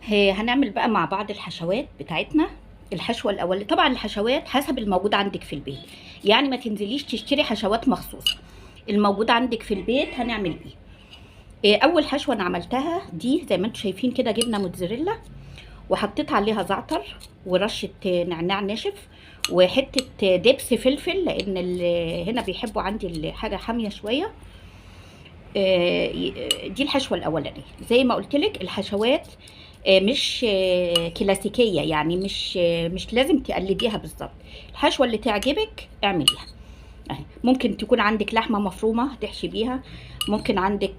هنعمل بقى مع بعض الحشوات بتاعتنا. الحشوة الأول، طبعا الحشوات حسب الموجود عندك في البيت، يعني ما تنزليش تشتري حشوات مخصوصة. الموجود عندك في البيت هنعمل بيه. أول حشوة أنا عملتها دي زي ما انتم شايفين كده، جبنة موتزاريلا وحطيت عليها زعتر ورشة نعناع ناشف وحتة دبس فلفل، لأن هنا بيحبوا عندي الحاجة حامية شوية. دي الحشوة الأولانية. زي ما قلت لك الحشوات مش كلاسيكية، يعني مش لازم تقلديها بالظبط. الحشوة اللي تعجبك اعمليها. اهي ممكن تكون عندك لحمة مفرومة تحشي بيها، ممكن عندك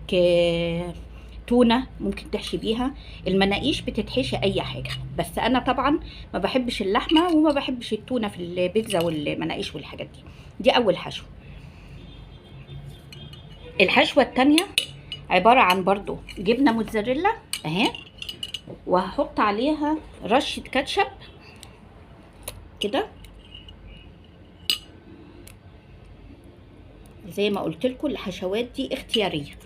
تونة ممكن تحشي بيها. المناقيش بتتحشي اي حاجة، بس انا طبعا ما بحبش اللحمة وما بحبش التونة في البيتزا والمناقيش والحاجات دي. دي اول حشوة. الحشوة التانية عبارة عن برضو جبنة موتزاريلا اهي، وهحط عليها رشة كاتشب كده. زي ما قلت لكم الحشوات دي اختيارية،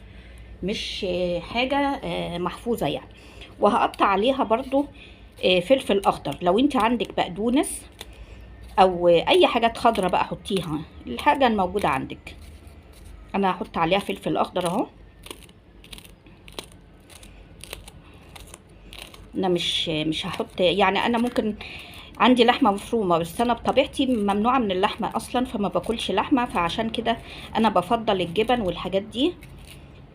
مش حاجة محفوظة يعني. وهقطع عليها برضو فلفل اخضر. لو انت عندك بقدونس او اي حاجات خضرة بقى حطيها، الحاجة الموجودة عندك. انا هحط عليها فلفل اخضر اهو. انا مش هحط، يعني انا ممكن عندي لحمه مفرومه، بس انا بطبيعتي ممنوعه من اللحمه اصلا، فما باكلش لحمه، فعشان كده انا بفضل الجبن والحاجات دي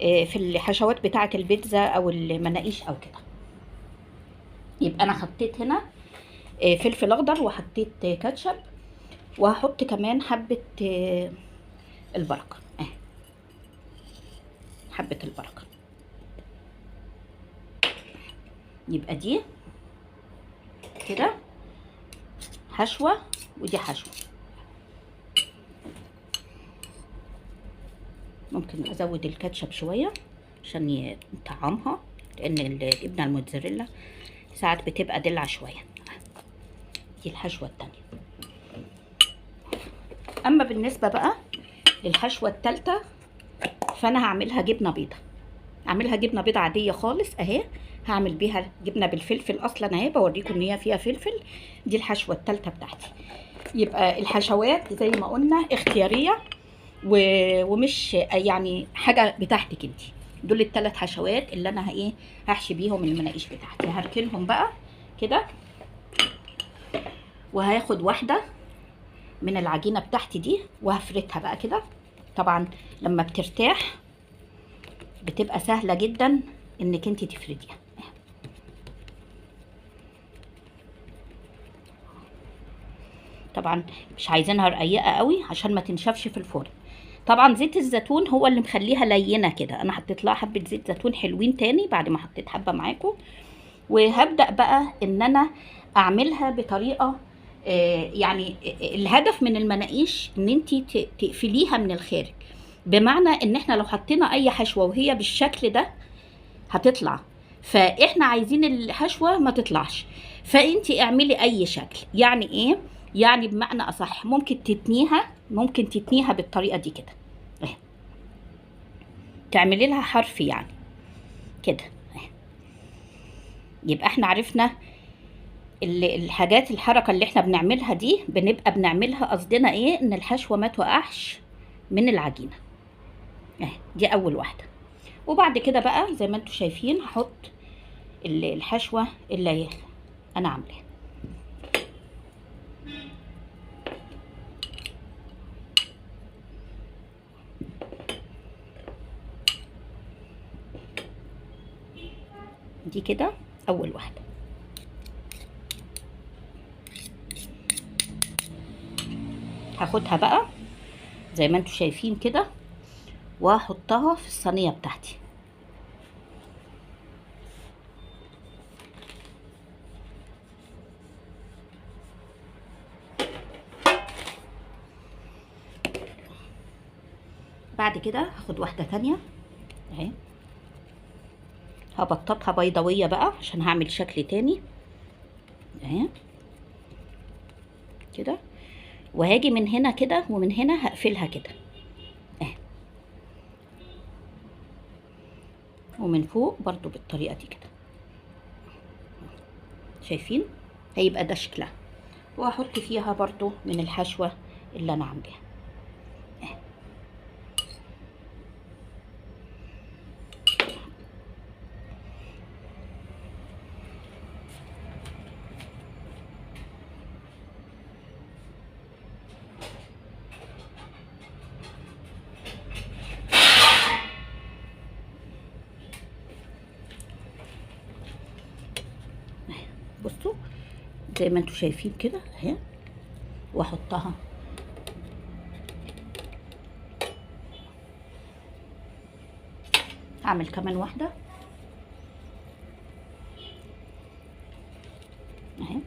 في الحشوات بتاعه البيتزا او المناقيش او كده. يبقى انا حطيت هنا فلفل اخضر وحطيت كاتشب، وهحط كمان حبه البركه اهي، حبه البركه. يبقى دي كده حشوه ودي حشوه. ممكن ازود الكاتشب شويه عشان يطعمها، لان الجبنه الموتزاريلا ساعات بتبقى دلع شويه. دي الحشوه التانية. اما بالنسبه بقى للحشوه التالتة، فانا هعملها جبنه بيضه. اعملها جبنه بيضه عاديه خالص اهي. هعمل بيها جبنه بالفلفل اصلا اهي، بوريكم ان هي فيها فلفل. دي الحشوه التالتة بتاعتي. يبقى الحشوات زي ما قلنا اختياريه ومش يعني حاجه بتاعتك انت. دول الثلاث حشوات اللي انا هحشي بيهم المناقيش بتاعتي. هركنهم بقى كده، وهاخد واحده من العجينه بتاعتي دي وهفردها بقى كده. طبعا لما بترتاح بتبقى سهله جدا انك انت تفرديها. طبعا مش عايزينها رقيقه قوي عشان ما تنشفش في الفرن. طبعا زيت الزيتون هو اللي مخليها لينه كده. انا حطيت لها حبه زيت زيتون حلوين تاني بعد ما حطيت حبه معاكم. وهبدا بقى ان انا اعملها بطريقه يعني الهدف من المناقيش ان انت تقفليها من الخارج. بمعنى ان احنا لو حطينا اي حشوه وهي بالشكل ده هتطلع، فاحنا عايزين الحشوه ما تطلعش. فانت اعملي اي شكل. يعني ايه؟ يعني بمعنى اصح ممكن تتنيها بالطريقه دي كده اهي، تعملي لها حرف يعني كده اهي. يبقى احنا عرفنا الحاجات، الحركه اللي احنا بنعملها دي بنبقى بنعملها قصدنا ايه؟ ان الحشوه ما توقعش من العجينه اهي. دي اول واحده. وبعد كده بقى زي ما انتم شايفين هحط الحشوه اللي انا عاملاها. دي كده اول واحده. هاخدها بقى زي ما انتم شايفين كده واحطها في الصينيه بتاعتي. بعد كده هاخد واحده تانية اهي، هبططها بيضاويه بقى عشان هعمل شكل تاني اهي كده. وهاجي من هنا كده ومن هنا هقفلها كده اهي، ومن فوق برضو بالطريقه دي كده. شايفين هيبقى ده شكلها. وهحط فيها برضو من الحشوة اللي انا عاملاها. بصوا زي ما انتوا شايفين كده اهي، واحطها هعمل كمان واحده اهي.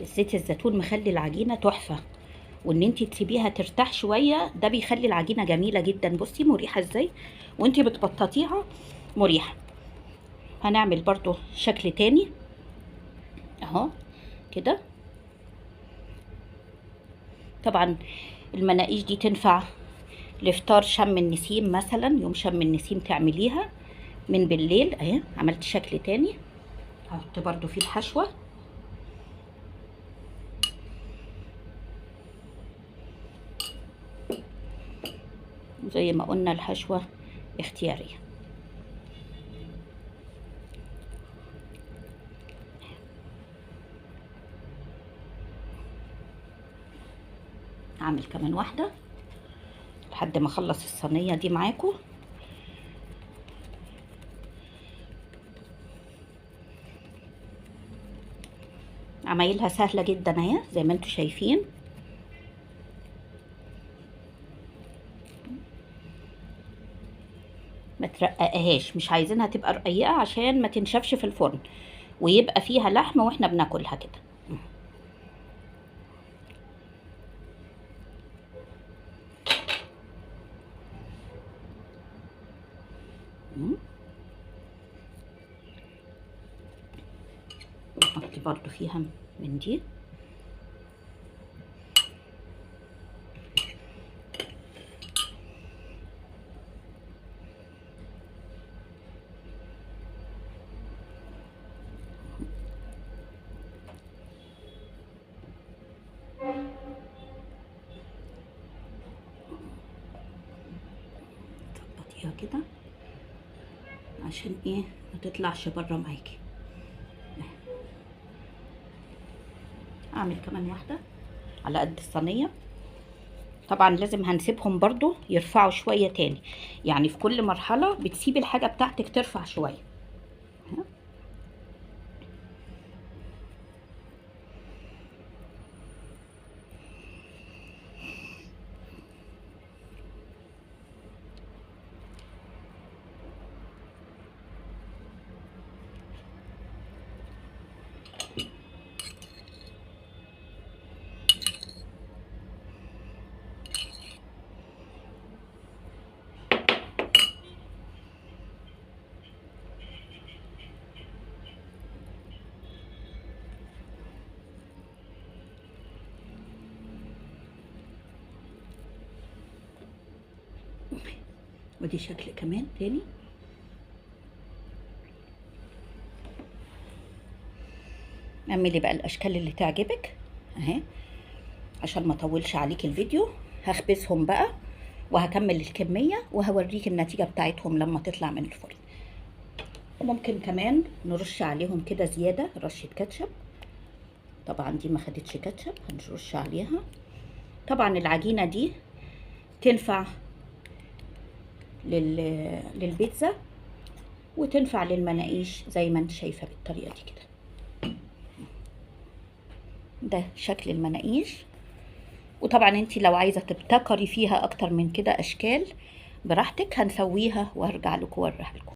زيت الزيتون مخلي العجينه تحفه، وان انتي تسيبيها ترتاح شويه ده بيخلي العجينه جميله جدا. بصي مريحه ازاي وانتي بتبططيها، مريحه. هنعمل برضو شكل تاني اهو كده. طبعا المناقيش دي تنفع لفطار شم النسيم مثلا، يوم شم النسيم تعمليها من بالليل اهي. عملت شكل تاني، هحط برضو فيه الحشوه زي ما قلنا، الحشوه اختياريه. هعمل كمان واحده لحد ما اخلص الصينيه دي معاكم. عمايلها سهله جدا اهي زي ما انتوا شايفين. ما ترققهاش، مش عايزينها تبقى رقيقه عشان ما تنشفش في الفرن ويبقى فيها لحم واحنا بناكلها كده. نحط برضو فيها من دي. تظبطيها كده عشان ايه ما تطلعش بره معاكي. اعمل كمان واحده على قد الصينيه. طبعا لازم هنسيبهم برضو يرفعوا شويه تاني، يعني في كل مرحله بتسيبي الحاجه بتاعتك ترفع شويه. ودي شكل كمان تاني. اعملي بقى الاشكال اللي تعجبك اهي عشان ما اطولش عليك الفيديو. هخبزهم بقى وهكمل الكميه وهوريك النتيجه بتاعتهم لما تطلع من الفرن. ممكن كمان نرش عليهم كده زياده رشه كاتشب. طبعا دي ما خدتش كاتشب هنرش عليها. طبعا العجينه دي تنفع للبيتزا وتنفع للمناقيش زي ما انت شايفه بالطريقه دي كده. ده شكل المناقيش. وطبعا انت لو عايزه تبتكري فيها اكتر من كده اشكال براحتك، هنسويها وهرجع لكم واوريها لكم.